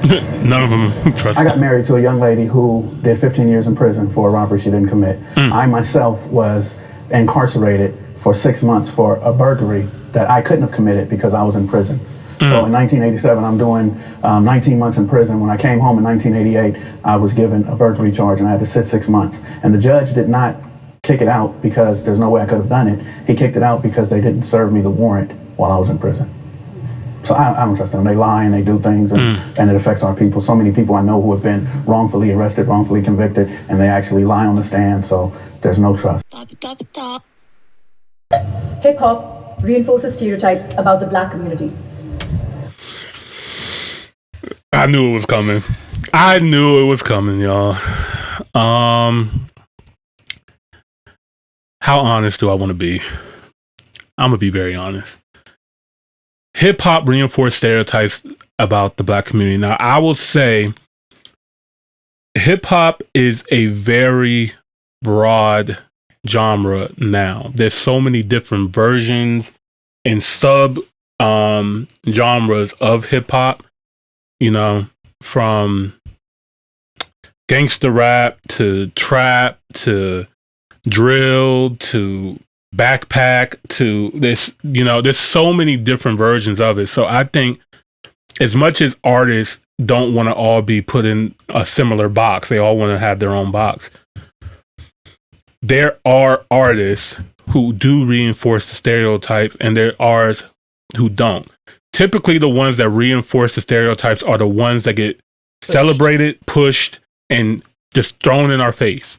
None of them trust. I got married to a young lady who did 15 years in prison for a robbery she didn't commit. I myself was incarcerated for 6 months for a burglary that I couldn't have committed because I was in prison. So in 1987, I'm doing 19 months in prison. When I came home in 1988, I was given a burglary charge and I had to sit 6 months. And the judge did not kick it out because there's no way I could have done it. He kicked it out because they didn't serve me the warrant while I was in prison. So I don't trust them. They lie and they do things and it affects our people. So many people I know who have been wrongfully arrested, wrongfully convicted, and they actually lie on the stand. So there's no trust. Hip hop reinforces stereotypes about the black community. I knew it was coming. Y'all. How honest do I want to be? I'm gonna be very honest. Hip hop reinforced stereotypes about the black community. Now, I will say hip hop is a very broad genre now. There's so many different versions and sub genres of hip hop, you know, from gangster rap to trap to drill to backpack to this, you know, there's so many different versions of it. So I think as much as artists don't want to all be put in a similar box, they all want to have their own box. There are artists who do reinforce the stereotype and there are artists who don't. Typically the ones that reinforce the stereotypes are the ones that get celebrated, pushed, and just thrown in our face.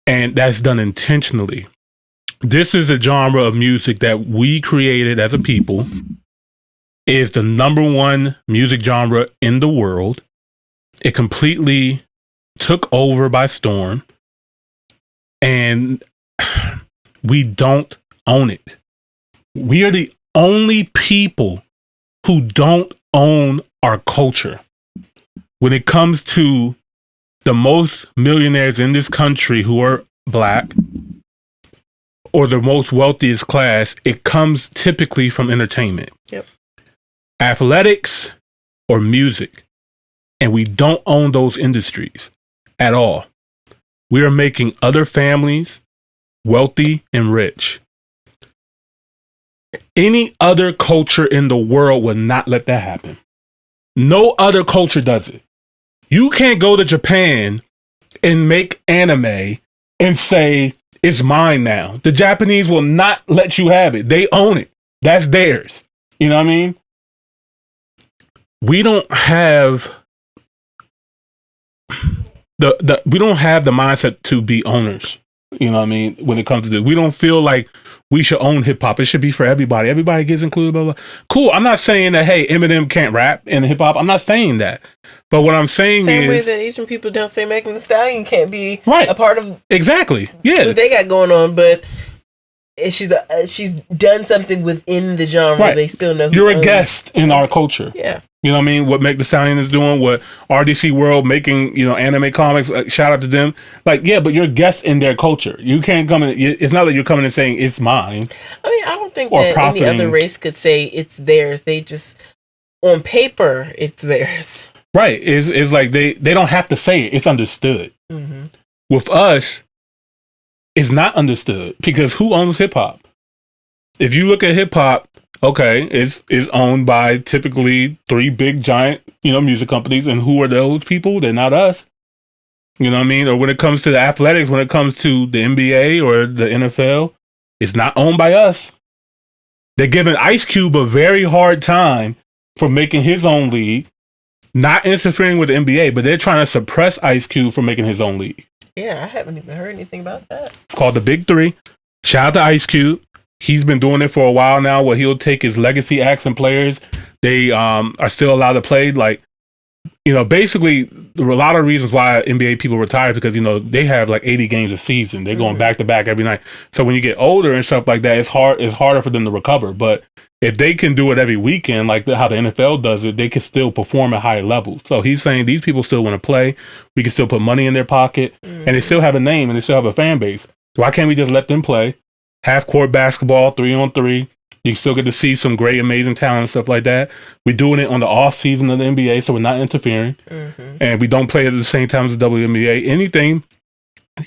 And that's done intentionally. This is a genre of music that we created as a people. It is the #1 music genre in the world. It completely took over by storm. And we don't own it. We are the only people who don't own our culture. When it comes to the most millionaires in this country who are black, or the most wealthiest class, it comes typically from entertainment. Yep. Athletics or music. And we don't own those industries at all. We are making other families wealthy and rich. Any other culture in the world would not let that happen. No other culture does it. You can't go to Japan and make anime and say, it's mine now. The Japanese will not let you have it. They own it. That's theirs. You know what I mean? We don't have we don't have the mindset to be owners. You know what I mean? When it comes to this, we don't feel like we should own hip hop. It should be for everybody. Everybody gets included. Blah, blah. Cool. I'm not saying that, hey, Eminem can't rap in hip hop. I'm not saying that. But what I'm saying Same is, way that Asian people don't say Megan Thee Stallion can't be right, a part of exactly. Yeah, what they got going on, but she's done something within the genre. Right. They still know who you're a owns guest in our culture. Yeah. You know what I mean? What Meg Thee Stallion is doing, what RDC World making, you know, anime comics, shout out to them. Like, yeah, but you're a guest in their culture. You can't come in, it's not that you're coming and saying it's mine. I mean, I don't think that any other race could say it's theirs. They just, on paper, it's theirs. Right. It's like they don't have to say it. It's understood. Mm-hmm. With us, it's not understood because who owns hip hop? If you look at hip hop, okay, it's owned by typically 3 big giant, you know, music companies. And who are those people? They're not us. You know what I mean? Or when it comes to the athletics, when it comes to the NBA or the NFL, it's not owned by us. They're giving Ice Cube a very hard time for making his own league, not interfering with the NBA, but they're trying to suppress Ice Cube from making his own league. Yeah, I haven't even heard anything about that. It's called the Big Three. Shout out to Ice Cube. He's been doing it for a while now where he'll take his legacy acts and players. They are still allowed to play. Like, you know, basically, there were a lot of reasons why NBA people retire because, you know, they have like 80 games a season. They're going back to back every night. So when you get older and stuff like that, it's harder for them to recover. But if they can do it every weekend, like how the NFL does it, they can still perform at higher levels. So he's saying these people still want to play. We can still put money in their pocket and they still have a name and they still have a fan base. Why can't we just let them play? Half court basketball, 3-on-3, You still get to see some great, amazing talent and stuff like that. We're doing it on the off season of the NBA, so we're not interfering. And we don't play it at the same time as the WNBA. Anything,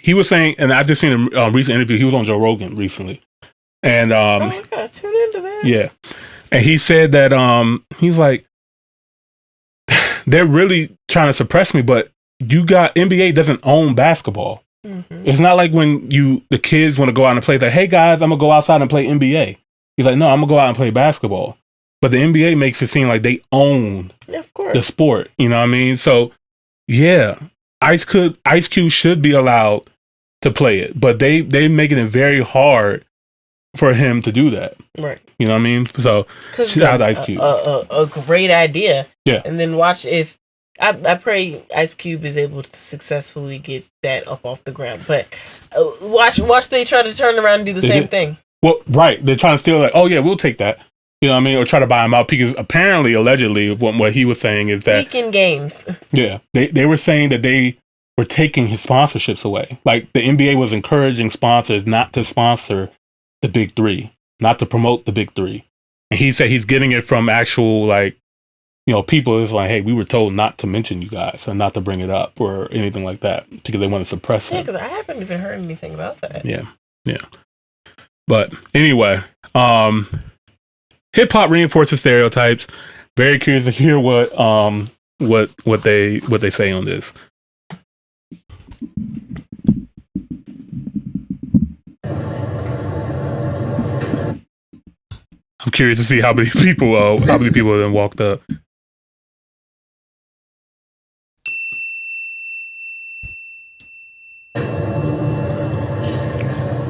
he was saying, and I just seen a recent interview, he was on Joe Rogan recently. And I gotta tune into that. Yeah. And he said that he's like, they're really trying to suppress me, but NBA doesn't own basketball. It's not like when the kids want to go out and play, like, hey guys, I'm gonna go outside and play NBA. He's like, no, I'm gonna go out and play basketball. But the NBA makes it seem like they own the sport. You know what I mean? So yeah, Ice Cube should be allowed to play it, but they making it very hard for him to do that. Right. You know what I mean? So shout out to Ice Cube. A great idea. Yeah. And then watch if I pray Ice Cube is able to successfully get that up off the ground. But watch they try to turn around and do the same thing. Well, right. They're trying to steal like, oh yeah, we'll take that. You know what I mean? Or try to buy him out because apparently, allegedly, what he was saying is that weekend games. Yeah. They were saying that they were taking his sponsorships away. Like the NBA was encouraging sponsors not to sponsor the big three, not to promote the big three. And he said he's getting it from actual like, you know, people is like, hey, we were told not to mention you guys or not to bring it up or anything like that because they want to suppress it. Yeah, because I haven't even heard anything about that. Yeah. But anyway, hip hop reinforces stereotypes. Very curious to hear what they say on this. I'm curious to see how many people then walked up.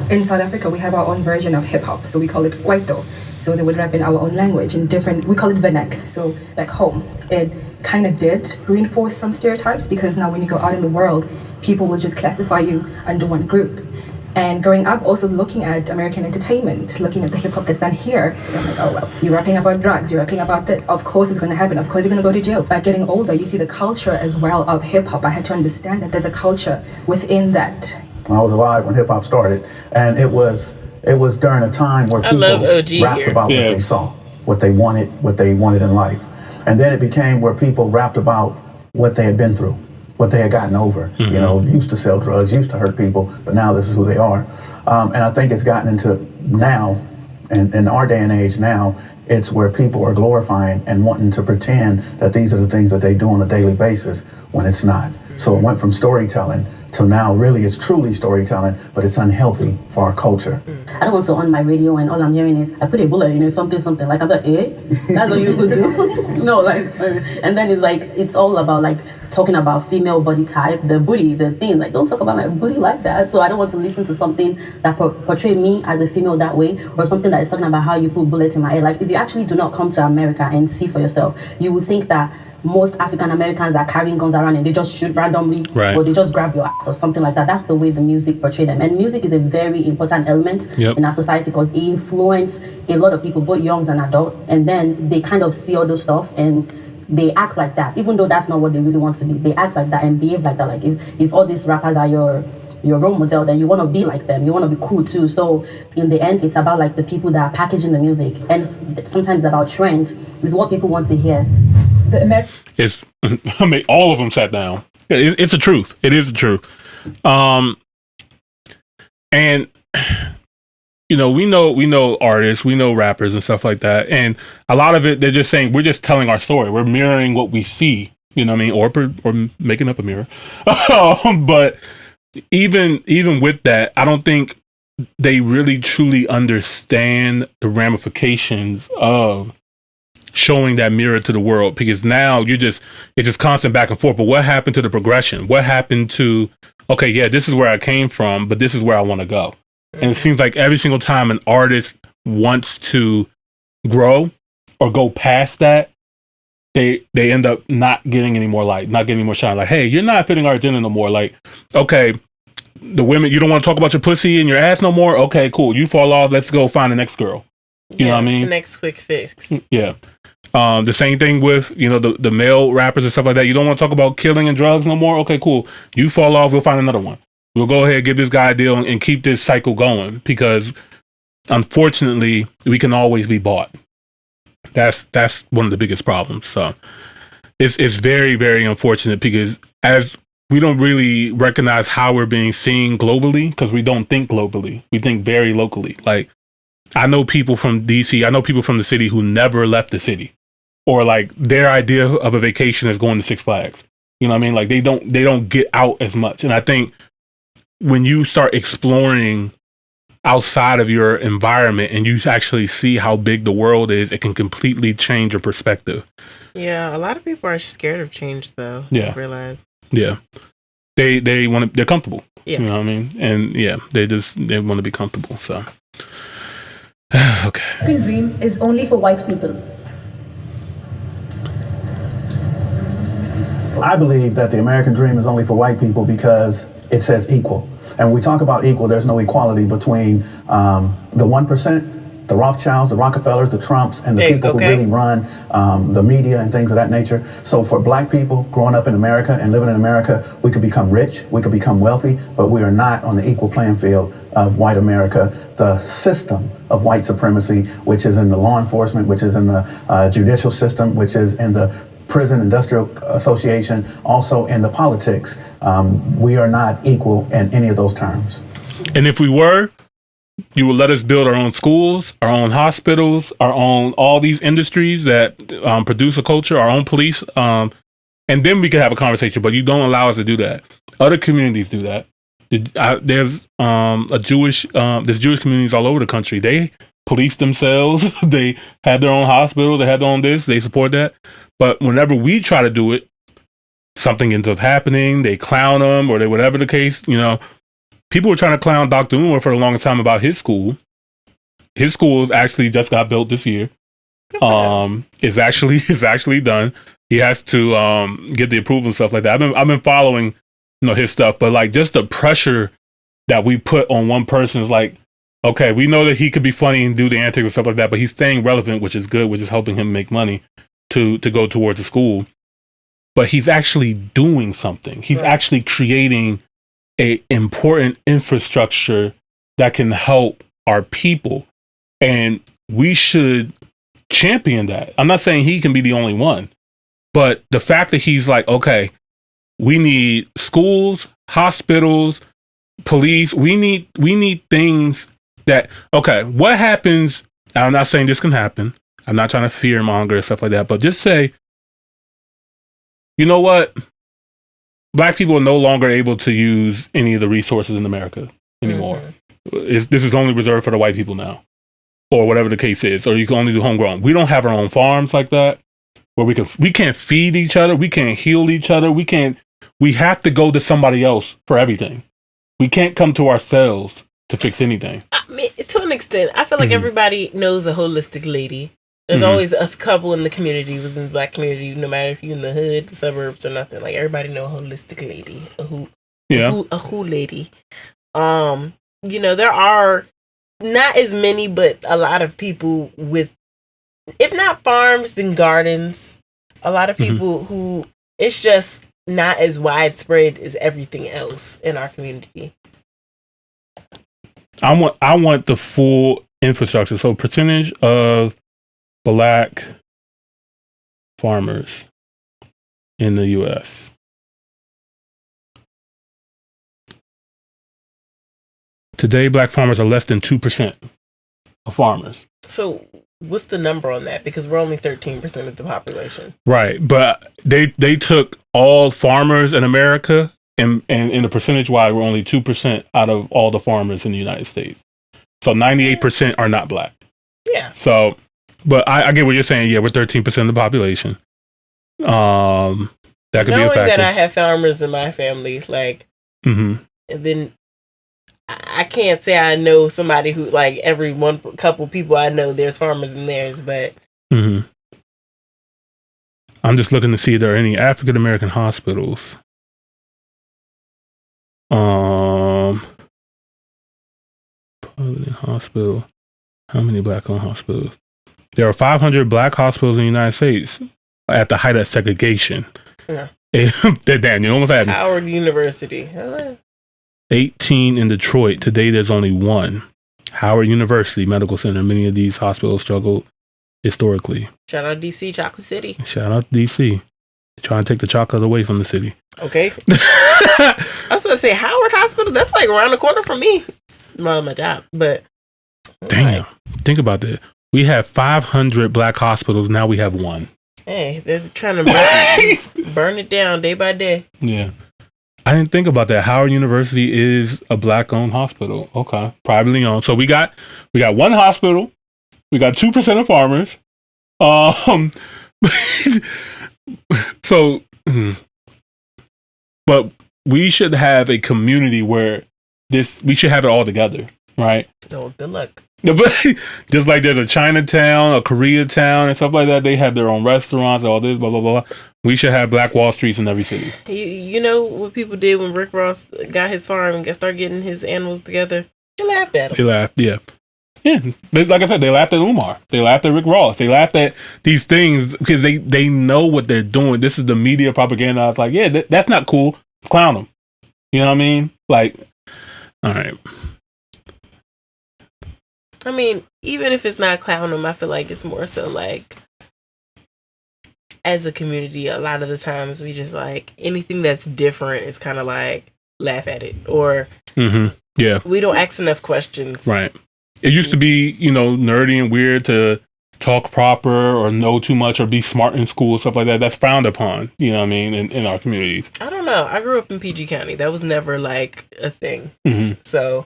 In South Africa, we have our own version of hip hop, so we call it kwaito. So they would rap in our own language in different. We call it vernac. So back home, it kind of did reinforce some stereotypes because now when you go out in the world, people will just classify you under one group. And growing up, also looking at American entertainment, looking at the hip hop that's done here, I'm like, oh well, you're rapping about drugs, you're rapping about this. Of course it's going to happen. Of course you're going to go to jail. By getting older, you see the culture as well of hip hop. I had to understand that there's a culture within that. I was alive when hip hop started, and it was during a time where people rapped about what they saw, what they wanted in life, and then it became where people rapped about what they had been through, what they had gotten over. You know, used to sell drugs, used to hurt people, but now this is who they are. And I think it's gotten into now, and in our day and age now, it's where people are glorifying and wanting to pretend that these are the things that they do on a daily basis when it's not. So it went from storytelling to now really it's truly storytelling, but it's unhealthy for our culture. I don't want to on my radio and all I'm hearing is I put a bullet, something like I'm like, that's what you could do. No, like, and then it's like it's all about like talking about female body type, the booty, the thing. Like don't talk about my booty like that. So I don't want to listen to something that portray me as a female that way, or something that is talking about how you put bullets in my head. Like if you actually do not come to America and see for yourself, you would think that most African Americans are carrying guns around and they just shoot randomly, or they just grab your ass or something like that. That's the way the music portray them. And music is a very important element in our society because it influences a lot of people, both young and adult. And then they kind of see all those stuff and they act like that, even though that's not what they really want to be. They act like that and behave like that. Like if all these rappers are your role model, then you want to be like them, you want to be cool too. So in the end, it's about like the people that are packaging the music, and sometimes about trend is what people want to hear. It's I mean, all of them sat down. It's the truth. It is the truth. And you know, we know artists, we know rappers and stuff like that, and a lot of it they're just saying we're just telling our story, we're mirroring what we see. You know what I mean, or making up a mirror. But even with that, I don't think they really truly understand the ramifications of showing that mirror to the world, because now it's just constant back and forth. But what happened to the progression? What happened to, okay, yeah, this is where I came from, but this is where I want to go. And it seems like every single time an artist wants to grow or go past that, they end up not getting any more light, not getting any more shine. Like, hey, you're not fitting our agenda no more. Like, okay, the women, you don't want to talk about your pussy and your ass no more? Okay, cool. You fall off. Let's go find the next girl. You know what I mean? It's the next quick fix. Yeah. The same thing with, you know, the male rappers and stuff like that. You don't want to talk about killing and drugs no more? Okay, cool. You fall off, we'll find another one. We'll go ahead, give this guy a deal and keep this cycle going, because unfortunately, we can always be bought. That's one of the biggest problems. So it's very, very unfortunate because as we don't really recognize how we're being seen globally because we don't think globally. We think very locally. Like, I know people from DC, I know people from the city who never left the city, or like their idea of a vacation is going to Six Flags. You know what I mean? Like they don't get out as much. And I think when you start exploring outside of your environment and you actually see how big the world is, it can completely change your perspective. Yeah, a lot of people are scared of change though. Yeah. I realize. Yeah. They're comfortable. Yeah. You know what I mean? And yeah, they want to be comfortable. So okay. American dream is only for white people. I believe that the American dream is only for white people because it says equal. And when we talk about equal, there's no equality between the 1%, the Rothschilds, the Rockefellers, the Trumps, and the people who really run the media and things of that nature. So for black people growing up in America and living in America, we could become rich, we could become wealthy, but we are not on the equal playing field of white America. The system of white supremacy, which is in the law enforcement, which is in the judicial system, which is in the prison industrial association, also in the politics, we are not equal in any of those terms. And if we were, you would let us build our own schools, our own hospitals, our own, all these industries that produce a culture, our own police, and then we could have a conversation, but you don't allow us to do that. Other communities do that. There's Jewish communities all over the country. They police themselves. They have their own hospitals. They have their own this. They support that. But whenever we try to do it, something ends up happening. They clown them, or they whatever the case. You know, people were trying to clown Dr. Umar for the longest time about his school. His school actually just got built this year. It's actually done. He has to get the approval and stuff like that. I've been following, his stuff, but like just the pressure that we put on one person is like, okay, we know that he could be funny and do the antics and stuff like that, but he's staying relevant, which is good, which is helping him make money to go towards the school. But he's actually doing something. He's actually creating a important infrastructure that can help our people. And we should champion that. I'm not saying he can be the only one, but the fact that he's like, okay, we need schools, hospitals, police. We need things that, okay, what happens? I'm not saying this can happen. I'm not trying to fear monger and stuff like that, but just say, you know what? Black people are no longer able to use any of the resources in America anymore. Mm-hmm. This is only reserved for the white people now, or whatever the case is, or you can only do homegrown. We don't have our own farms like that, where we can't feed each other, we can't heal each other, we have to go to somebody else for everything. We can't come to ourselves to fix anything. I mean, to an extent, I feel like everybody knows a holistic lady. There's always a couple in the community, within the black community, no matter if you're in the hood, the suburbs, or nothing. Like, everybody know a holistic lady, a who lady. There are not as many, but a lot of people with, if not farms, then gardens. A lot of people who, it's just not as widespread as everything else in our community. I want the full infrastructure. So percentage of black farmers in the U.S. Today, black farmers are less than 2% of farmers. So what's the number on that? Because we're only 13% of the population. Right. But they took all farmers in America, and in the percentage-wise, we're only 2% out of all the farmers in the United States. So 98% are not black. Yeah. So, but I get what you're saying. Yeah, we're 13% of the population. That could be a factor. Knowing that I have farmers in my family, like, and then I can't say I know somebody who, like, every couple people I know, there's farmers in theirs, but. I'm just looking to see if there are any African American hospitals. Providence Hospital. How many black-owned hospitals? There are 500 black hospitals in the United States at the height of segregation. Yeah. Damn, you almost had me. Howard University. 18 in Detroit. Today, there's only one. Howard University Medical Center. Many of these hospitals struggled historically. Shout out DC, Chocolate City. Shout out to DC. Trying to take the chocolate away from the city. Okay. I was going to say Howard Hospital. That's like around the corner from me. Well, my job, but. Damn. Think about that. We have 500 black hospitals. Now we have one. Hey, they're trying to burn it down day by day. Yeah. I didn't think about that. Howard University is a black-owned hospital. Okay. Privately owned. So we got one hospital. We got 2% of farmers. So, but we should have a community where we should have it all together, right? Oh, good luck. Just like there's a Chinatown, a Koreatown, and stuff like that. They have their own restaurants, all this, blah, blah, blah. We should have Black Wall Streets in every city. You know what people did when Rick Ross got his farm and started getting his animals together? They laughed at him. They laughed, yeah. Yeah, like I said, they laughed at Umar. They laughed at Rick Ross. They laughed at these things because they know what they're doing. This is the media propaganda. It's like, yeah, that's not cool. Clown them. You know what I mean? Like, all right. I mean, even if it's not clown them, I feel like it's more so like, as a community, a lot of the times we just like anything that's different is kind of like laugh at it or yeah, we don't ask enough questions. Right. It used to be, nerdy and weird to talk proper or know too much or be smart in school, stuff like that. That's frowned upon, you know what I mean, in our communities. I don't know. I grew up in PG County. That was never like a thing. So,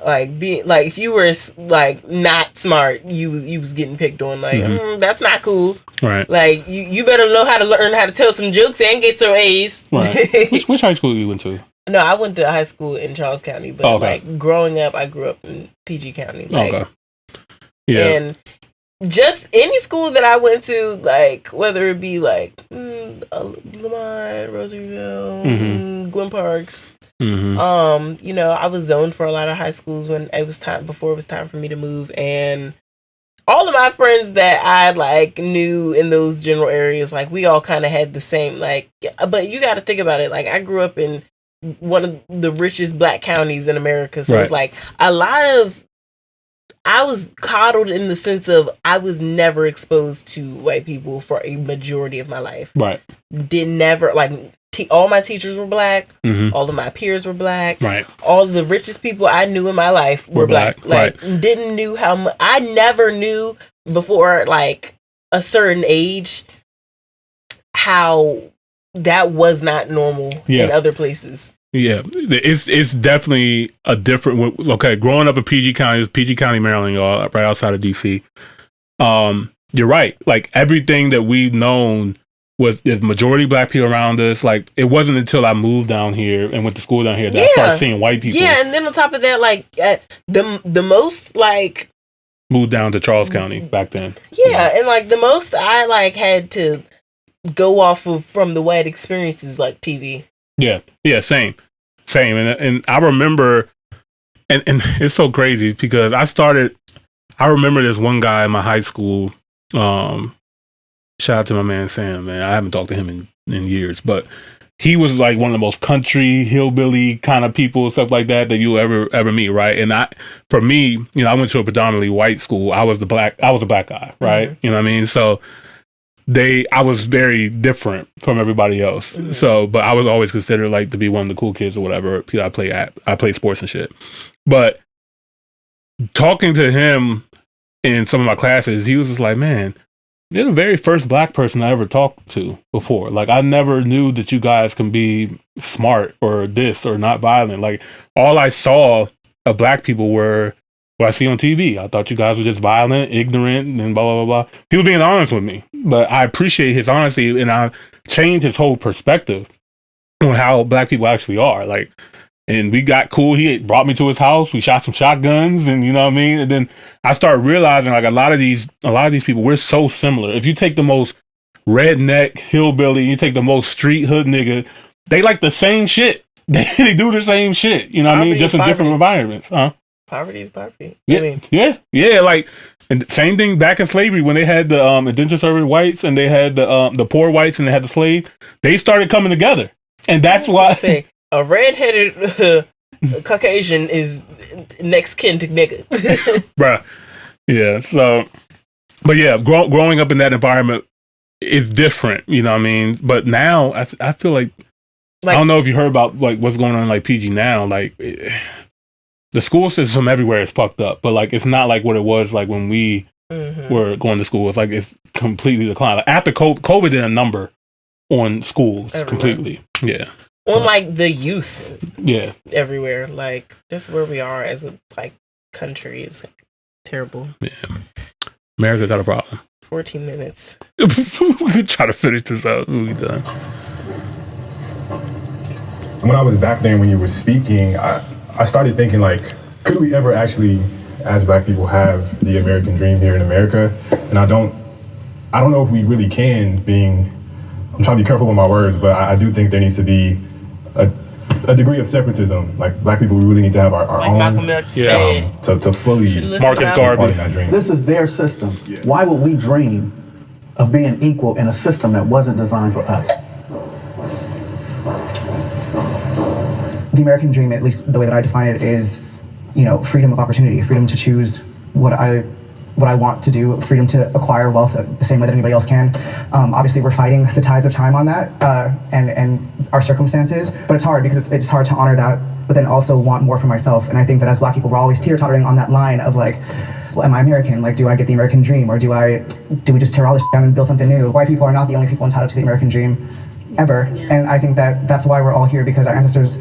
like being like if you were like not smart, you was getting picked on. Like that's not cool. Right. Like you better know how to learn how to tell some jokes and get some A's. Right. Which high school you went to? No, I went to high school in Charles County, but like growing up, I grew up in PG County. Like, okay. Yeah. And just any school that I went to, like whether it be like Lamont, Rosaryville, Gwen Parks. I was zoned for a lot of high schools when it was time before it was time for me to move, and all of my friends that I like knew in those general areas, like we all kind of had the same like. But you got to think about it. Like I grew up in one of the richest black counties in America. So it's like I was coddled in the sense of I was never exposed to white people for a majority of my life. Right. Did never like all my teachers were black. All of my peers were black. Right. All the richest people I knew in my life were black. Like didn't knew how much. I never knew before like a certain age how that was not normal in other places. Yeah, it's definitely a different. Okay, growing up in PG County, Maryland, y'all, right outside of DC. You're right. Like everything that we've known was the majority black people around us. Like it wasn't until I moved down here and went to school down here that I started seeing white people. Yeah, and then on top of that, like the most like moved down to Charles County back then. Yeah, and like the most I like had to go off of from the white experiences like TV. Yeah, same, and I remember, and it's so crazy because I remember this one guy in my high school. Shout out to my man Sam, man. I haven't talked to him in years, but he was like one of the most country hillbilly kind of people, stuff like that you'll ever meet, right? And for me, I went to a predominantly white school. I was a black guy, right? You know what I mean? So. I was very different from everybody else. So, but I was always considered like to be one of the cool kids or whatever. I play sports and shit. But talking to him in some of my classes, he was just like, man, you're the very first black person I ever talked to before. Like, I never knew that you guys can be smart or this or not violent. Like, all I saw of black people were what I see on TV. I thought you guys were just violent, ignorant, and blah, blah, blah, blah. He was being honest with me, but I appreciate his honesty, and I changed his whole perspective on how black people actually are. Like, and we got cool. He brought me to his house. We shot some shotguns, and you know what I mean? And then I started realizing, like, a lot of these people, we're so similar. If you take the most redneck hillbilly, you take the most street hood nigga, they like the same shit. They do the same shit. You know what I mean? Just in different environments, huh? Poverty is poverty. Yeah. Like, and same thing back in slavery when they had the indentured servant whites and they had the poor whites and they had the slave. They started coming together, and that's why a redheaded Caucasian is next kin to nigga. Bruh. Yeah. So, but yeah, growing up in that environment is different. You know what I mean? But now I feel like I don't know if you heard about like what's going on like PG now. Like the school system everywhere is fucked up, but like it's not like what it was like when we were going to school. It's like it's completely declined. Like, after COVID did a number on schools completely. Yeah. On like the youth. Yeah. Everywhere. Like just where we are as a like country is terrible. Yeah. America got a problem. 14 minutes. We could try to finish this out. We'll be done. When I was back then, when you were speaking, I started thinking like, could we ever actually, as Black people, have the American dream here in America? And I don't know if we really can. I'm trying to be careful with my words, but I do think there needs to be a degree of separatism. Like Black people, we really need to have our like own. Malcolm X said. To fully Marcus Garvey. This is their system. Yeah. Why would we dream of being equal in a system that wasn't designed for us? The American dream, at least the way that I define it, is, freedom of opportunity, freedom to choose what I want to do, freedom to acquire wealth the same way that anybody else can. Obviously, we're fighting the tides of time on that and our circumstances, but it's hard because it's hard to honor that, but then also want more for myself. And I think that as Black people, we're always teeter-tottering on that line of like, well, am I American? Like, do I get the American dream, or do we just tear all this down and build something new? White people are not the only people entitled to the American dream ever, and I think that that's why we're all here, because our ancestors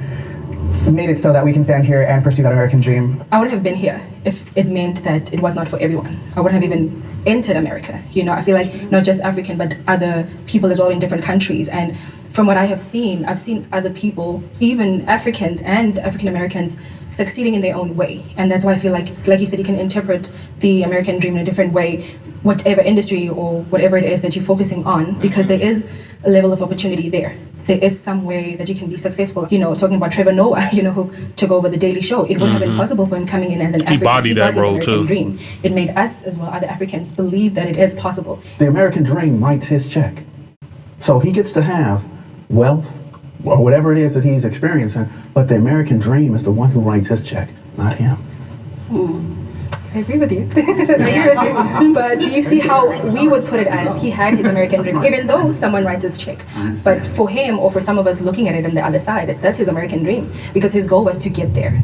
made it so that we can stand here and pursue that American dream. I wouldn't have been here if it meant that it was not for everyone. I wouldn't have even entered America. I feel like not just African, but other people as well in different countries. And from what I have seen, I've seen other people, even Africans and African Americans, succeeding in their own way. And that's why I feel like you said, you can interpret the American dream in a different way, whatever industry or whatever it is that you're focusing on, because there is a level of opportunity there. There is some way that you can be successful. Talking about Trevor Noah, who took over the Daily Show, it wouldn't have been possible for him coming in as an African. He bodied that role too. Dream. It made us as well, other Africans, believe that it is possible. The American dream writes his check. So he gets to have wealth or whatever it is that he's experiencing, but the American dream is the one who writes his check, not him. I agree with you. But do you see how we would put it as he had his American dream, even though someone writes his check? But for him, or for some of us looking at it on the other side, that's his American dream, because his goal was to get there.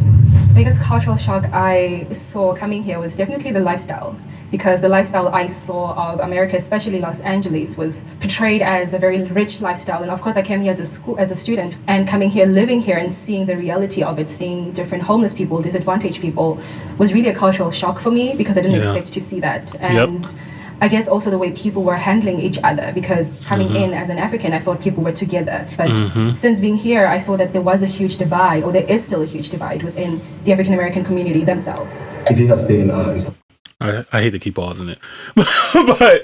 Biggest cultural shock I saw coming here was definitely the lifestyle, because the lifestyle I saw of America, especially Los Angeles, was portrayed as a very rich lifestyle. And of course, I came here as a student, and coming here, living here, and seeing the reality of it, seeing different homeless people, disadvantaged people, was really a cultural shock for me, because I didn't expect to see that. And I guess also the way people were handling each other, because coming in as an African, I thought people were together. But since being here, I saw that there was a huge divide, or there is still a huge divide within the African American community themselves. If you have stayed in I hate to keep pausing it, but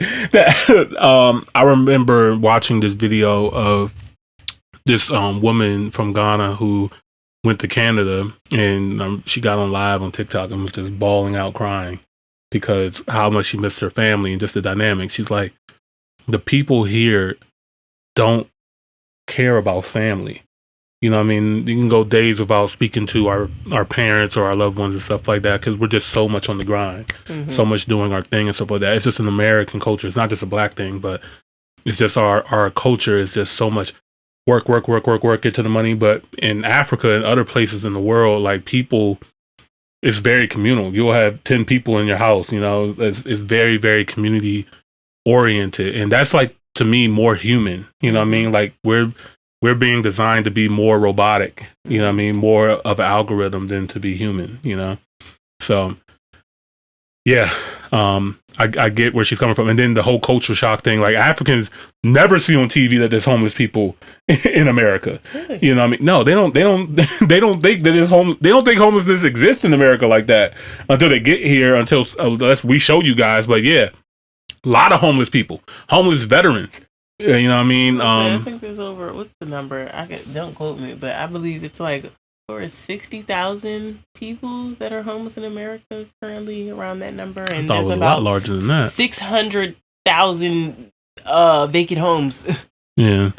I remember watching this video of this woman from Ghana who went to Canada, and she got on live on TikTok and was just bawling out crying because how much she missed her family and just the dynamic. She's like, the people here don't care about family. You know what I mean? You can go days without speaking to our parents or our loved ones and stuff like that, because we're just so much on the grind, so much doing our thing and stuff like that. It's just an American culture. It's not just a Black thing, but it's just our culture is just so much work, get to the money. But in Africa and other places in the world, like, people, it's very communal. You'll have 10 people in your house, it's very, very community oriented. And that's, like, to me, more human. You know what I mean? Like, we're being designed to be more robotic, more of an algorithm than to be human, So, yeah, I get where she's coming from. And then the whole culture shock thing, like, Africans never see on TV that there's homeless people in America. Really? You know what I mean? No, they don't think that they don't think homelessness exists in America like that until they get here, unless we show you guys. But yeah, a lot of homeless people, homeless veterans. Yeah, you know what I mean? I think there's over, what's the number? Don't quote me, but I believe it's like over 60,000 people that are homeless in America currently, around that number. And I thought it was a lot larger than that. 600,000 vacant homes. Yeah.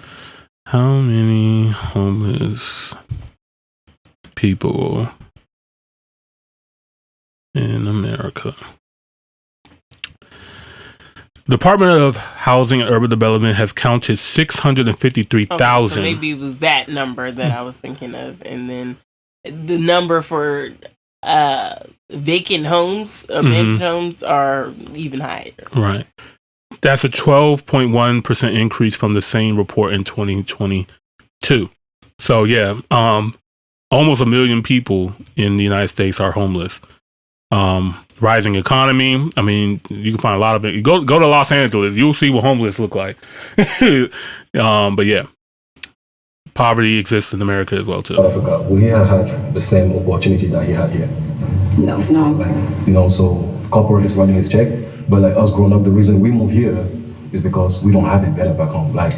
How many homeless people in America. Department of Housing and Urban Development has counted 653,000. So maybe it was that number that I was thinking of, and then the number for vacant homes, abandoned homes, are even higher. Right. That's a 12.1% increase from the same report in 2022. So yeah, almost 1 million people in the United States are homeless. Rising economy. I mean, you can find a lot of it. Go to Los Angeles, you'll see what homeless look like. But yeah, poverty exists in America as well too. South Africa, we have the same opportunity that he had here. No. Like, so corporate is running his check, but like us growing up, the reason we moved here is because we don't have it better back home. Like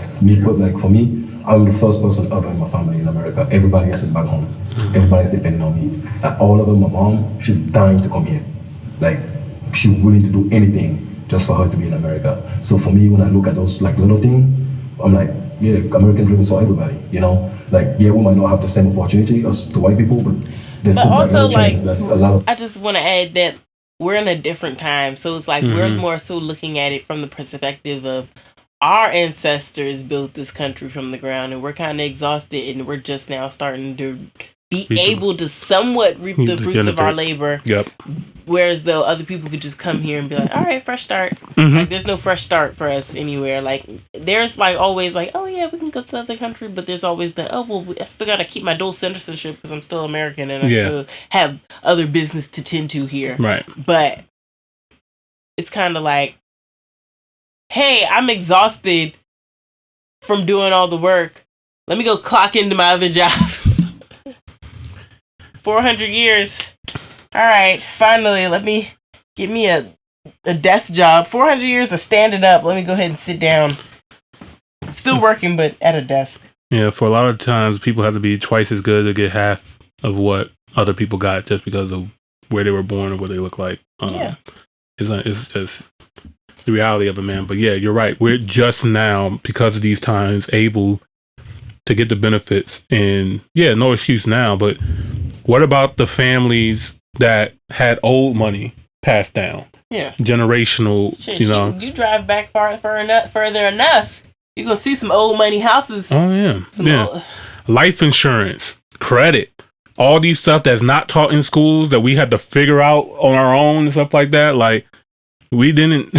for me, I'm the first person ever in my family in America. Everybody else is back home. Everybody's depending on me. Like, all of them, my mom, she's dying to come here. Like, she's willing to do anything just for her to be in America. So for me, when I look at those like little things, I'm like, yeah, American dream is for everybody, you know? Like, yeah, we might not have the same opportunity as the white people, but there's still also, like, that a lot of... I just want to add that we're in a different time. So it's like we're more so looking at it from the perspective of our ancestors built this country from the ground, and we're kind of exhausted, and we're just now starting to be able to somewhat reap the fruits of our labor. Yep. Whereas though other people could just come here and be like, all right, fresh start. Like, there's no fresh start for us anywhere. Like, there's like always like, oh yeah, we can go to the other country, but there's always the, oh well, I still gotta keep my dual citizenship because I'm still American and I still have other business to tend to here. Right. But it's kind of like, hey, I'm exhausted from doing all the work. Let me go clock into my other job. 400 years. All right, finally, let me get me a desk job. 400 years of standing up. Let me go ahead and sit down. Still working, but at a desk. Yeah, for a lot of times, people have to be twice as good to get half of what other people got just because of where they were born or what they look like. It's just the reality of it, man. But yeah, you're right. We're just now, because of these times, able to get the benefits. And yeah, no excuse now, but what about the families that had old money passed down? Yeah. Generational, Shit, you know. You drive back further enough, you're going to see some old money houses. Oh, yeah. Life insurance, credit, all these stuff that's not taught in schools that we had to figure out on our own and stuff like that. Like, we didn't,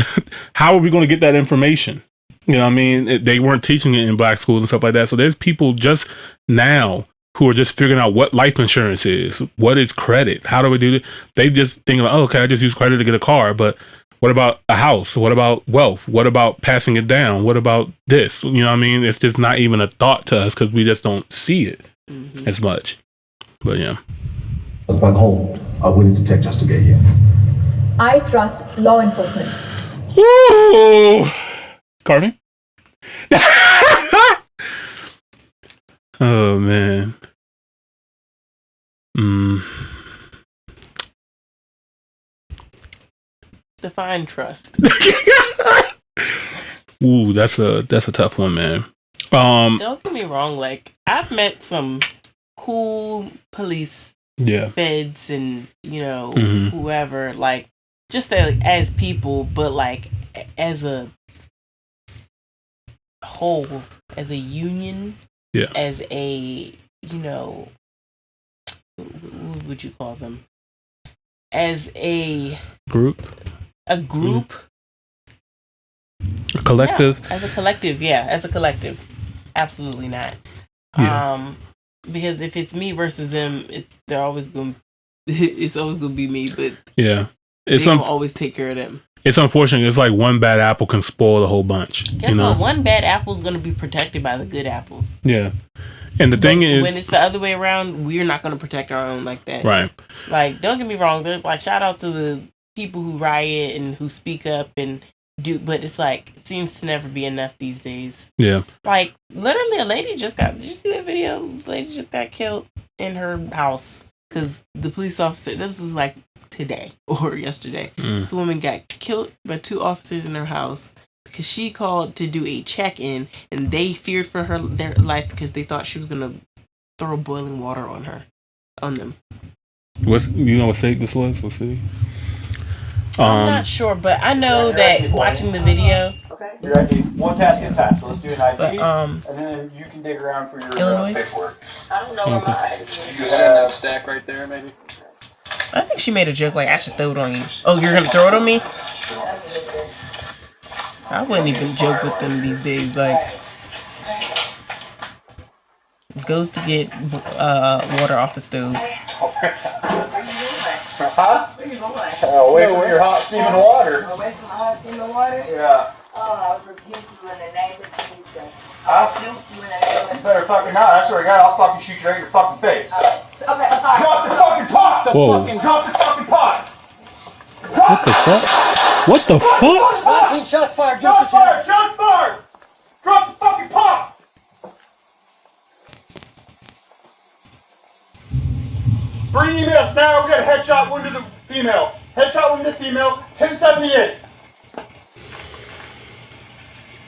how are we going to get that information? You know what I mean? They weren't teaching it in black schools and stuff like that. So there's people just now who are just figuring out what life insurance is, what is credit, how do we do it? They just think like, oh, okay, I just use credit to get a car, but what about a house? What about wealth? What about passing it down? What about this? You know what I mean? It's just not even a thought to us because we just don't see it as much. But yeah. Back home, are willing to take just to get here. I trust law enforcement. Ooh! Carmen? Oh, man. Define trust. Ooh, that's a tough one, man. Don't get me wrong, like, I've met some cool police, feds, and, you know, whoever, like, just as people, but like as a whole, as a union, as a, you know, what would you call them? As a group, a collective. Yeah, as a collective, absolutely not. Because if it's me versus them, it's always gonna be me. But it's always take care of them. It's unfortunate. It's like one bad apple can spoil the whole bunch. Guess what? One bad apple is going to be protected by the good apples. Yeah. And the thing is, when it's the other way around, we're not going to protect our own like that. Right. Like, don't get me wrong. There's like, shout out to the people who riot and who speak up and do, but it's like, it seems to never be enough these days. Yeah. Like, literally, a lady did you see that video? A lady just got killed in her house because the police officer, this was like today or yesterday. This woman got killed by 2 officers in her house because she called to do a check-in and they feared for their life because they thought she was going to throw boiling water on her. on them. What state this was? What city? I'm not sure, but I know that watching the video. Okay. You're ready. One task at a time. So let's do an ID, but, and then you can dig around for your paperwork. I don't know where my ID is. You just have that stack right there, maybe. I think she made a joke like I should throw it on you. Oh, you're gonna throw it on me? I wouldn't even joke with them these days. Like, goes to get water off the stove. Huh? Away from your hot steaming water. Away from hot steaming water? Yeah. Oh, I rebuke you in the name of Jesus. Huh? You in the name of You better fucking not. I swear to God, I'll fucking shoot you right in your fucking face. Okay, I'm sorry. Drop the fucking pot! Whoa. Drop the fucking pot! What the fuck? What the fuck? 19 shots fired. Shots fired! Shots fired! Drop the fucking pot! Bring emails now. We got a headshot wound to the female. Headshot wound to the female. 1078.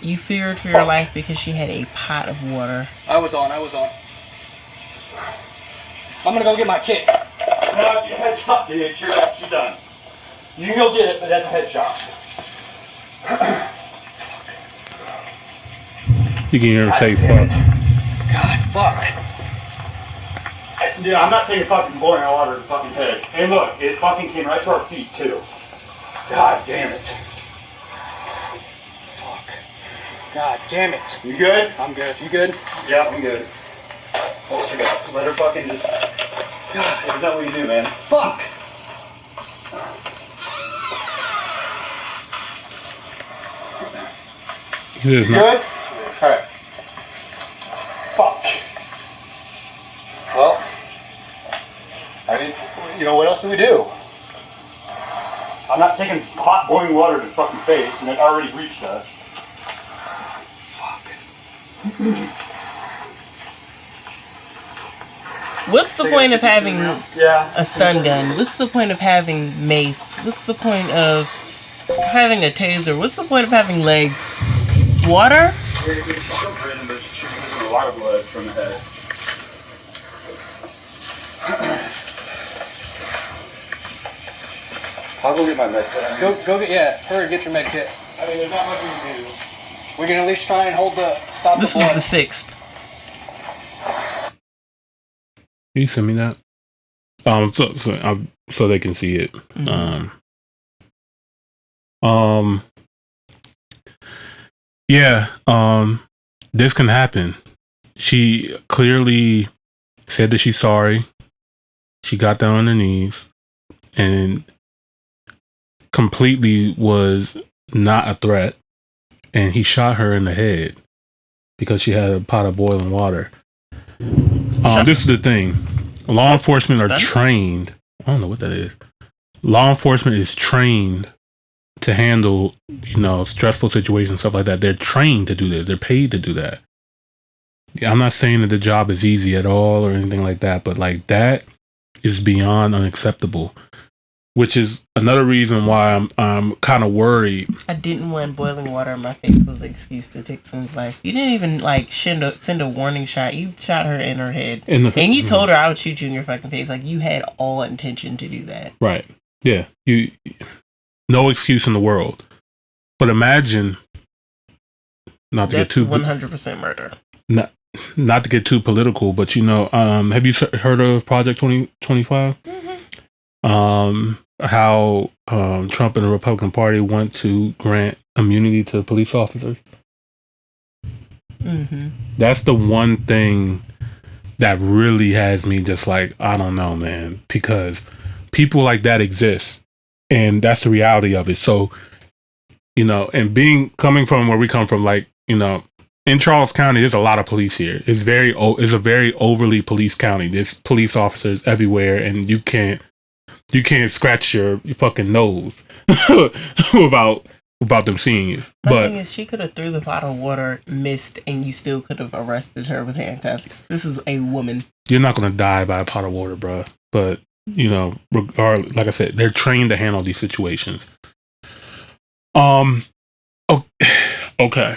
You feared for your life because she had a pot of water. I was on. I'm gonna go get my kit. No, your headshot, dude. She's done. You can go get it, but that's a headshot. You can hear her say God, fuck. Dude, I'm not taking fucking boiling water to the fucking head. And look, it fucking came right to our feet, too. God damn it. Fuck. God damn it. You good? I'm good. You good? Yeah, I'm good. What you got? Let her fucking just... God, there's nothing we can do, man. Fuck! You good? Alright. Fuck. Well, I mean, what else do we do? I'm not taking hot boiling water to the fucking face, and it already reached us. Fuck. What's the point of having a stun gun? What's the point of having mace? What's the point of having a taser? What's the point of having legs? Water? A lot of blood from the head. I'll go get my med kit. Hurry, get your med kit. I mean, there's not much we can do. We can at least try and stop the blood. This is the 6th. Can you send me that? So they can see it. Mm-hmm. This can happen. She clearly said that she's sorry. She got down on her knees and completely was not a threat. And he shot her in the head because she had a pot of boiling water. This is the thing. Law enforcement are trained. I don't know what that is. Law enforcement is trained to handle, stressful situations, stuff like that. They're trained to do this. They're paid to do that. Yeah, I'm not saying that the job is easy at all or anything like that, but like that is beyond unacceptable. Which is another reason why I'm kind of worried. I didn't want boiling water in my face was the excuse to take someone's life. You didn't even send a warning shot. You shot her in her head. And you told her I would shoot you in your fucking face. Like you had all intention to do that. Right. Yeah. No excuse in the world. But imagine not to get too 100% murder. Not to get too political, but have you heard of Project 2025? How Trump and the Republican Party want to grant immunity to police officers. Mm-hmm. That's the one thing that really has me just like, I don't know, man, because people like that exist, and that's the reality of it. So, and coming from where we come from, like, in Charles County, there's a lot of police here. It's a very overly police county. There's police officers everywhere, and you can't scratch your fucking nose without them seeing you. The thing is, she could have threw the pot of water, missed, and you still could have arrested her with handcuffs. This is a woman. You're not gonna die by a pot of water, bro. But regardless, like I said, they're trained to handle these situations. Okay.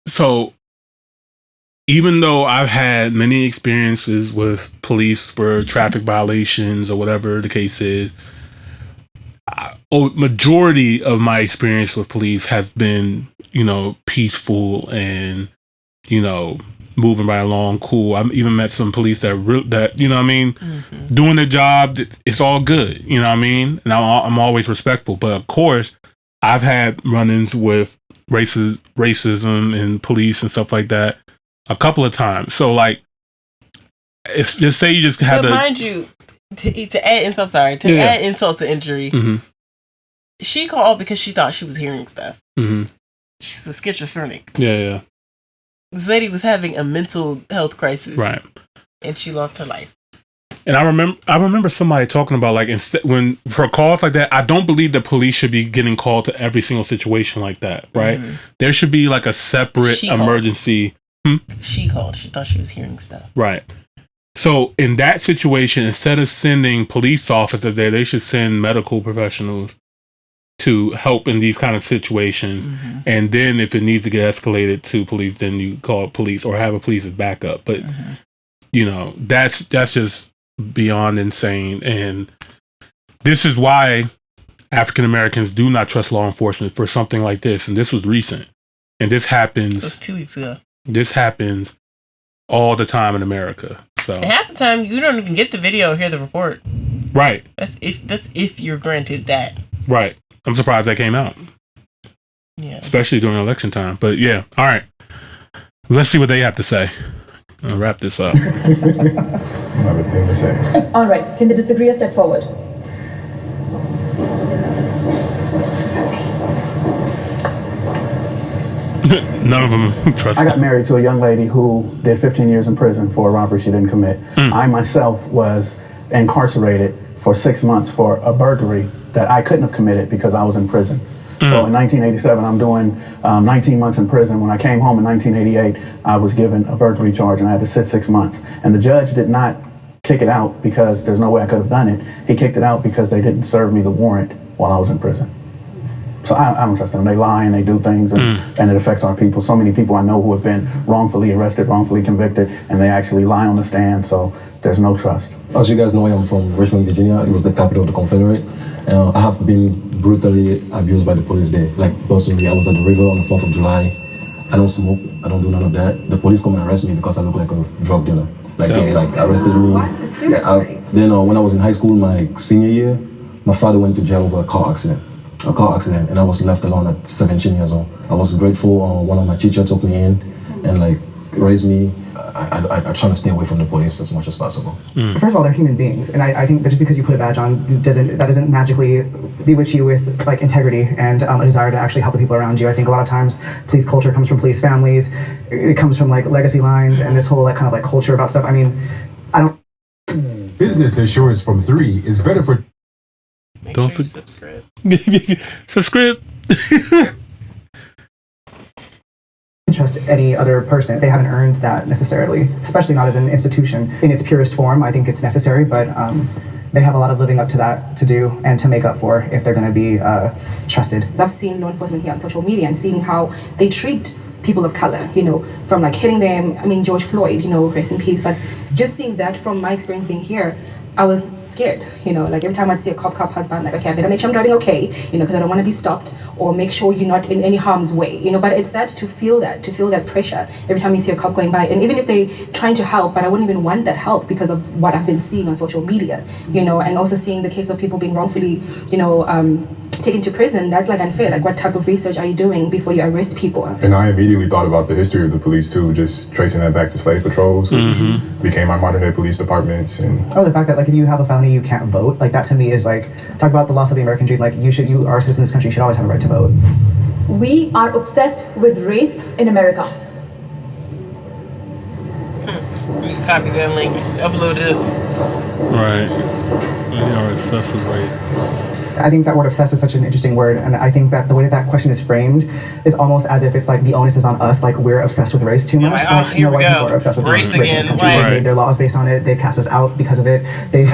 So even though I've had many experiences with police for traffic violations or whatever the case is, majority of my experience with police has been, peaceful and, moving right along, cool. I've even met some police that doing their job. It's all good, you know what I mean? And I'm always respectful. But of course, I've had run-ins with racism and police and stuff like that a couple of times. So like, it's just say you just had to, mind you, to add insult, add insult to injury. Mm-hmm. She called because she thought she was hearing stuff. Mm-hmm. She's a schizophrenic. Yeah. This lady was having a mental health crisis, right? And she lost her life. And I remember somebody talking about like when for calls like that, I don't believe the police should be getting called to every single situation like that, right? Mm-hmm. There should be like a separate emergency. She called. She thought she was hearing stuff. Right. So in that situation, instead of sending police officers there, they should send medical professionals to help in these kind of situations. Mm-hmm. And then if it needs to get escalated to police, then you call police or have a police as backup. But, that's just beyond insane. And this is why African Americans do not trust law enforcement for something like this. And this was recent. And this happens. It was 2 weeks ago. This happens all the time in America. So and half the time you don't even get the video or hear the report. Right. That's if you're granted that. Right. I'm surprised that came out. Yeah. Especially during election time. But yeah. All right. Let's see what they have to say. I'll wrap this up. I have a thing to say. All right. Can the disagreeer step forward? None of them trust. I got married to a young lady who did 15 years in prison for a robbery she didn't commit. I myself was incarcerated for 6 months for a burglary that I couldn't have committed because I was in prison. So in 1987, I'm doing 19 months in prison. When I came home in 1988, I was given a burglary charge and I had to sit 6 months. And the judge did not kick it out because there's no way I could have done it. He kicked it out because they didn't serve me the warrant while I was in prison. So I don't trust them. They lie and they do things and it affects our people. So many people I know who have been wrongfully arrested, wrongfully convicted, and they actually lie on the stand. So there's no trust. As you guys know, I'm from Richmond, Virginia. It was the capital of the Confederate. I have been brutally abused by the police there. Like personally, I was at the river on the 4th of July. I don't smoke. I don't do none of that. The police come and arrest me because I look like a drug dealer. Like they arrested me. What? That's territory. Then when I was in high school, my senior year, my father went to jail over a car accident, and I was left alone at 17 years old. I was grateful. One of my teachers took me in and raised me. I try to stay away from the police as much as possible. First of all, they're human beings, and I think that just because you put a badge on doesn't magically bewitch you with integrity and a desire to actually help the people around you. I think a lot of times police culture comes from police families. It comes from legacy lines and this whole kind of culture about stuff. I mean, I don't. Business insurance from 3 is better for. Don't forget subscribe. Subscribe. Trust any other person. They haven't earned that necessarily, especially not as an institution in its purest form. I think it's necessary, but they have a lot of living up to that to do and to make up for if they're going to be trusted. I've seen law enforcement here on social media and seeing how they treat people of color, from hitting them. I mean, George Floyd, rest in peace. But just seeing that from my experience being here, I was scared, every time I'd see a cop husband, okay, I better make sure I'm driving okay, because I don't want to be stopped, or make sure you're not in any harm's way, but it's sad to feel that pressure every time you see a cop going by. And even if they're trying to help, but I wouldn't even want that help because of what I've been seeing on social media, and also seeing the case of people being wrongfully, taken to prison. That's unfair. What type of research are you doing before you arrest people? And I immediately thought about the history of the police too, just tracing that back to slave patrols, which became our modern day police departments. And the fact that if you have a felony, you can't vote. That to me is talk about the loss of the American dream. You are a citizen of this country. You should always have a right to vote. We are obsessed with race in America. We can copy that link, upload this. Right. We are obsessed with race. I think that word obsessed is such an interesting word, and I think that the way that question is framed is almost as if it's the onus is on us, we're obsessed with race too much. Here we go. People are obsessed with race again. They made their laws based on it. They cast us out because of it. They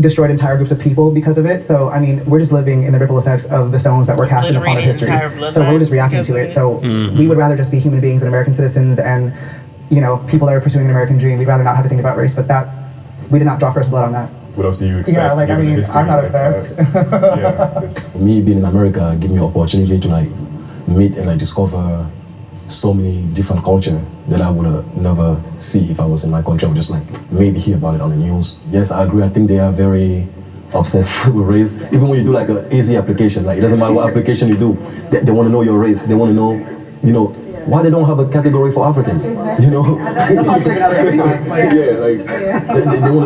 destroyed entire groups of people because of it. So I mean, we're just living in the ripple effects of the stones that were cast upon our history. So we're just reacting to it. So we would rather just be human beings and American citizens and people that are pursuing an American dream, we'd rather not have to think about race, but that, we did not draw first blood on that. What else do you expect? Yeah, like, I mean, I'm not obsessed. For me, being in America gave me an opportunity to like meet and like discover so many different cultures that I would have never see if I was in my country. I would just like maybe hear about it on the news. Yes, I agree. I think they are very obsessed with race. Even when you do like an easy application, like it doesn't matter what application you do, they want to know your race. They want to know, why they don't have a category for Africans. They want to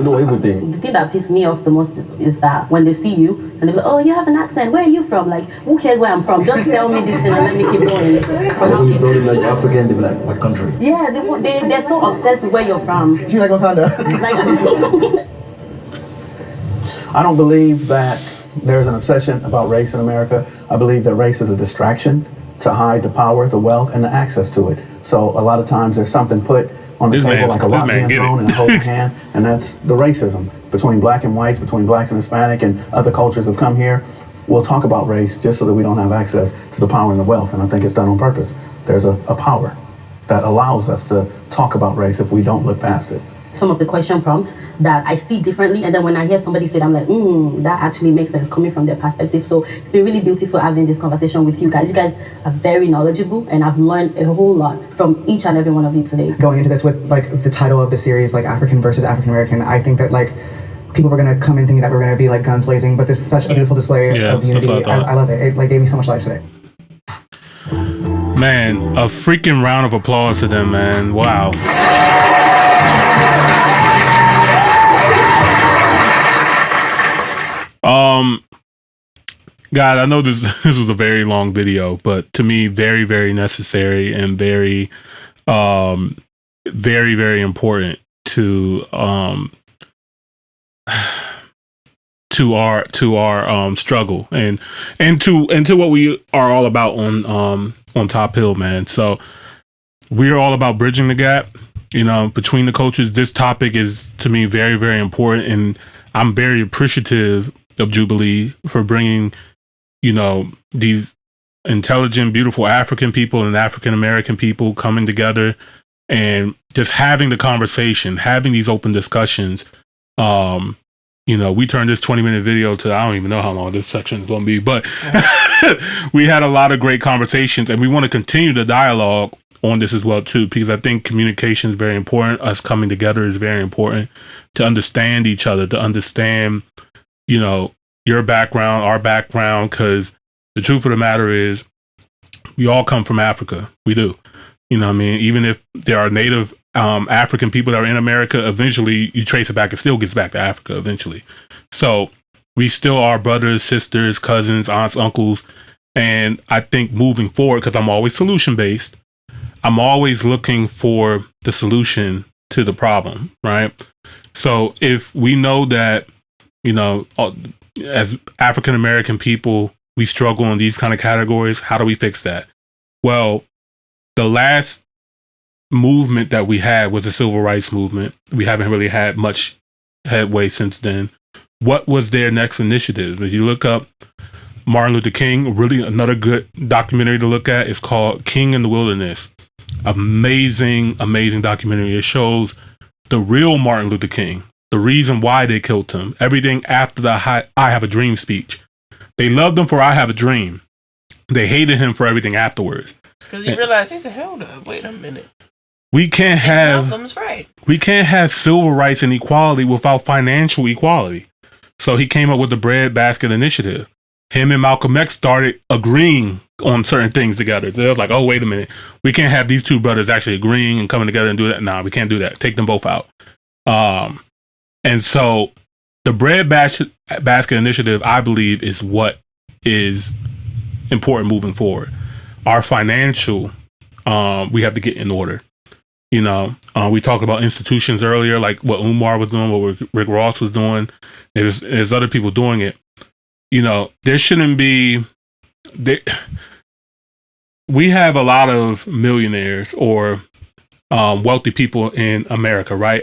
know everything. The thing that pissed me off the most is that when they see you and they're like, oh, you have an accent. Where are you from? Like, who cares where I'm from? Just tell me this thing and let me keep going. When you tell them like African, they be like, what country? Yeah, they're so obsessed with where you're from. Do you like Wakanda? I don't believe that there's an obsession about race in America. I believe that race is a distraction to hide the power, the wealth, and the access to it. So a lot of times there's something put on the table like a rock being thrown and a holding hand, and that's the racism between black and whites, between blacks and Hispanic, and other cultures have come here. We'll talk about race just so that we don't have access to the power and the wealth, and I think it's done on purpose. There's a power that allows us to talk about race if we don't look past it. Some of the question prompts that I see differently, and then when I hear somebody say it, I'm like, that actually makes sense coming from their perspective. So it's been really beautiful having this conversation with you guys. You guys are very knowledgeable, and I've learned a whole lot from each and every one of you today. Going into this with like the title of the series, like African versus African American, I think that like people were gonna come in thinking that we're gonna be like guns blazing, but this is such a beautiful display of unity. I love it. It like gave me so much life today. Man, a freaking round of applause to them, man. Wow. God, I know this was a very long video, but to me, very, very necessary and very, very, very important to our struggle and to what we are all about on Top Hill, man. So we're all about bridging the gap, between the cultures. This topic is to me very, very important, and I'm very appreciative of Jubilee for bringing, these intelligent, beautiful African people and African American people coming together and just having the conversation, having these open discussions. We turned this 20-minute video to, I don't even know how long this section is going to be, but we had a lot of great conversations, and we want to continue the dialogue on this as well too, because I think communication is very important. Us coming together is very important to understand each other, to understand, your background, our background, because the truth of the matter is we all come from Africa. We do. Even if there are native African people that are in America, eventually you trace it back, it still gets back to Africa eventually. So we still are brothers, sisters, cousins, aunts, uncles. And I think moving forward, because I'm always solution-based, I'm always looking for the solution to the problem, right? So if we know that, as African American people, we struggle in these kind of categories, how do we fix that? Well, the last movement that we had was the civil rights movement. We haven't really had much headway since then. What was their next initiative? If you look up Martin Luther King, really another good documentary to look at is called King in the Wilderness. Amazing, amazing documentary. It shows the real Martin Luther King, the reason why they killed him, everything after the I Have a Dream speech. They loved him for I Have a Dream. They hated him for everything afterwards. Because you realize he said, hold up, wait a minute. We can't have civil rights and equality without financial equality. So he came up with the Breadbasket Initiative. Him and Malcolm X started agreeing on certain things together. They was like, oh, wait a minute. We can't have these two brothers actually agreeing and coming together and do that. Nah, we can't do that. Take them both out. And so the Breadbasket Initiative, I believe, is what is important moving forward. Our financial, we have to get in order. We talked about institutions earlier, like what Umar was doing, what Rick Ross was doing. There's other people doing it. There shouldn't be. We have a lot of millionaires or wealthy people in America, right?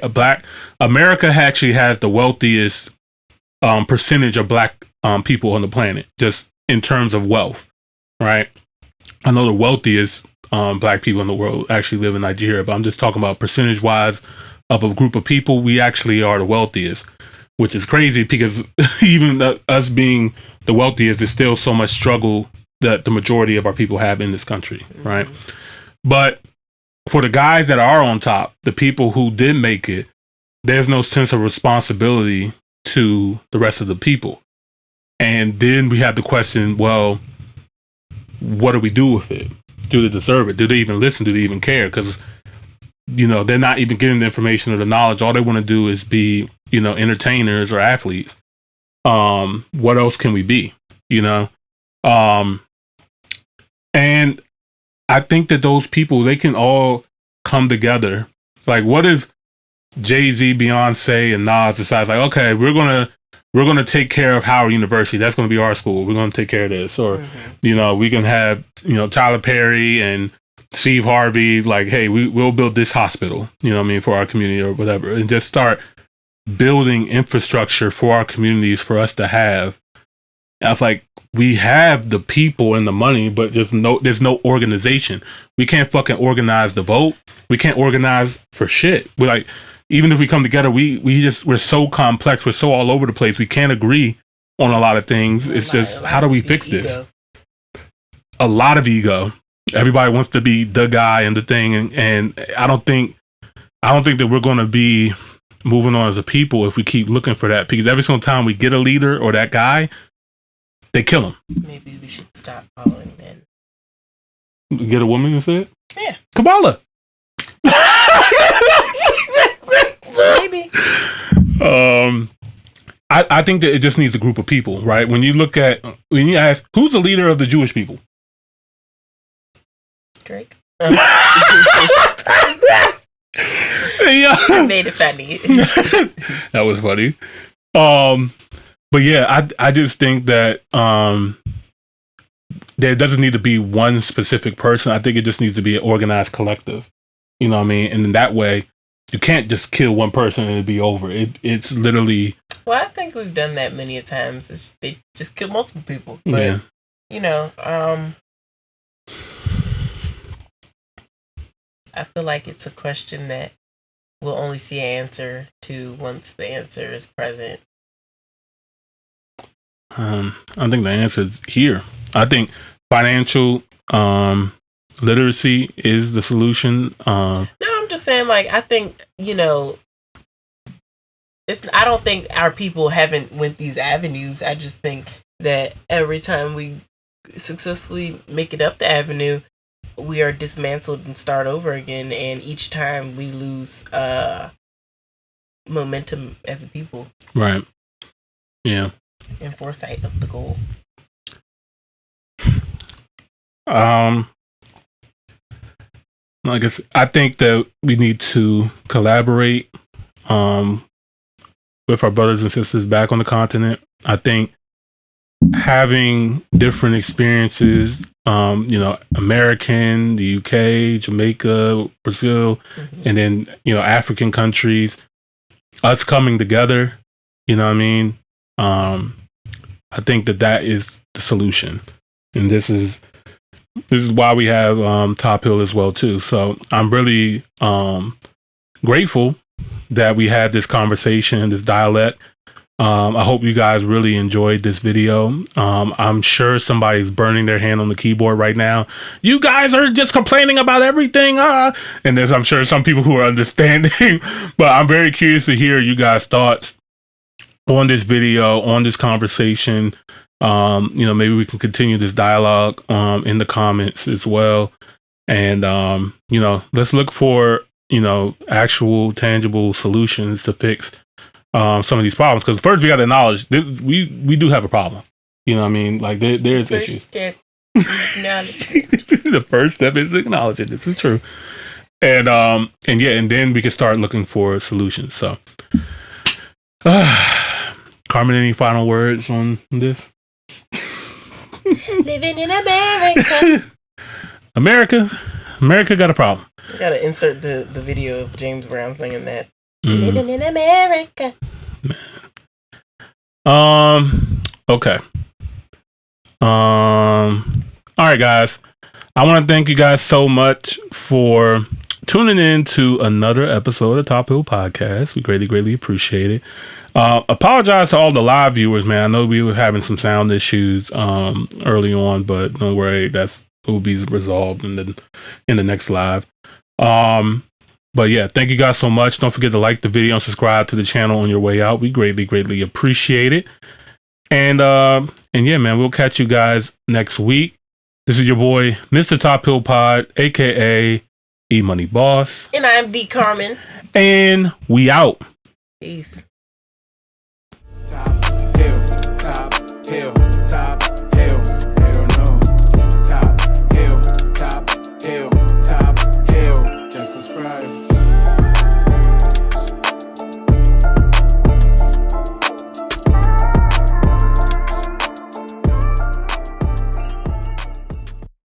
America actually has the wealthiest percentage of black people on the planet, just in terms of wealth, right? I know the wealthiest black people in the world actually live in Nigeria, but I'm just talking about percentage wise of a group of people. We actually are the wealthiest, which is crazy because even us being the wealthiest, there's still so much struggle that the majority of our people have in this country, right? But for the guys that are on top, the people who did make it, there's no sense of responsibility to the rest of the people. And then we have the question, well, what do we do with it? Do they deserve it? Do they even listen? Do they even care? Because, you know, they're not even getting the information or the knowledge. All they want to do is be, you know, entertainers or athletes. What else can we be? You know? And I think that those people, they can all come together. Like, what if Jay-Z, Beyonce, and Nas decides, like, okay, we're gonna take care of Howard University. That's gonna be our school. We're gonna take care of this. Or, you know, we can have, you know, Tyler Perry and Steve Harvey, like, hey, we'll build this hospital, you know what I mean, for our community or whatever, and just start building infrastructure for our communities for us to have. And I was like, we have the people and the money, but there's no organization. We can't fucking organize the vote. We can't organize for shit. We're like, even if we come together, we're so complex. We're so all over the place. We can't agree on a lot of things. It's just, how do we fix this? A lot of ego. Everybody wants to be the guy and the thing. And I don't think that we're going to be moving on as a people if we keep looking for that, because every single time we get a leader or that guy, they kill him. Maybe we should stop following men. Get a woman instead? Yeah. Kabbalah. Maybe. I think that it just needs a group of people, right? When you ask, who's the leader of the Jewish people? Drake. Yeah. I made it funny. That was funny. But yeah, I just think that there doesn't need to be one specific person. I think it just needs to be an organized collective. You know what I mean? And in that way, you can't just kill one person and it'd be over. It's literally... Well, I think we've done that many a times. They just kill multiple people. But, you know, I feel like it's a question that we'll only see an answer to once the answer is present. I think the answer is here. I think financial literacy is the solution. No, I'm just saying, like, I think, you know, I don't think our people haven't went these avenues. I just think that every time we successfully make it up the avenue, we are dismantled and start over again. And each time we lose momentum as a people. Right. Yeah. And foresight of the goal. Like I think that we need to collaborate with our brothers and sisters back on the continent. I think having different experiences, you know, American, the UK, Jamaica, Brazil, and then, you know, African countries, us coming together, you know what I mean? I think that is the solution. And this is why we have Top Hill as well too. So I'm really grateful that we had this conversation, this dialect. I hope you guys really enjoyed this video. I'm sure somebody's burning their hand on the keyboard right now. You guys are just complaining about everything. And there's, I'm sure, some people who are understanding. But I'm very curious to hear you guys' thoughts on this video, on this conversation. You know, maybe we can continue this dialogue in the comments as well. And, you know, let's look for, you know, actual tangible solutions to fix some of these problems. Because first we got to acknowledge we do have a problem. You know what I mean? Like there's issues. Step The first step is acknowledging this is true. And yeah, and then we can start looking for solutions. So Carmen, any final words on this? Living in America. America got a problem. We gotta insert the video of James Brown singing that. Living in America. Okay. All right, guys. I want to thank you guys so much for tuning in to another episode of Top Hill Podcast. We greatly appreciate it. Apologize to all the live viewers, man. I know we were having some sound issues early on, but don't worry, it will be resolved in the next live. But yeah, thank you guys so much. Don't forget to like the video and subscribe to the channel on your way out. We greatly appreciate it. And yeah, man, we'll catch you guys next week. This is your boy, Mr. Top Hill Pod, aka Emoneyboss. And I'm the Carmen. And we out. Peace. Top hill, top hill.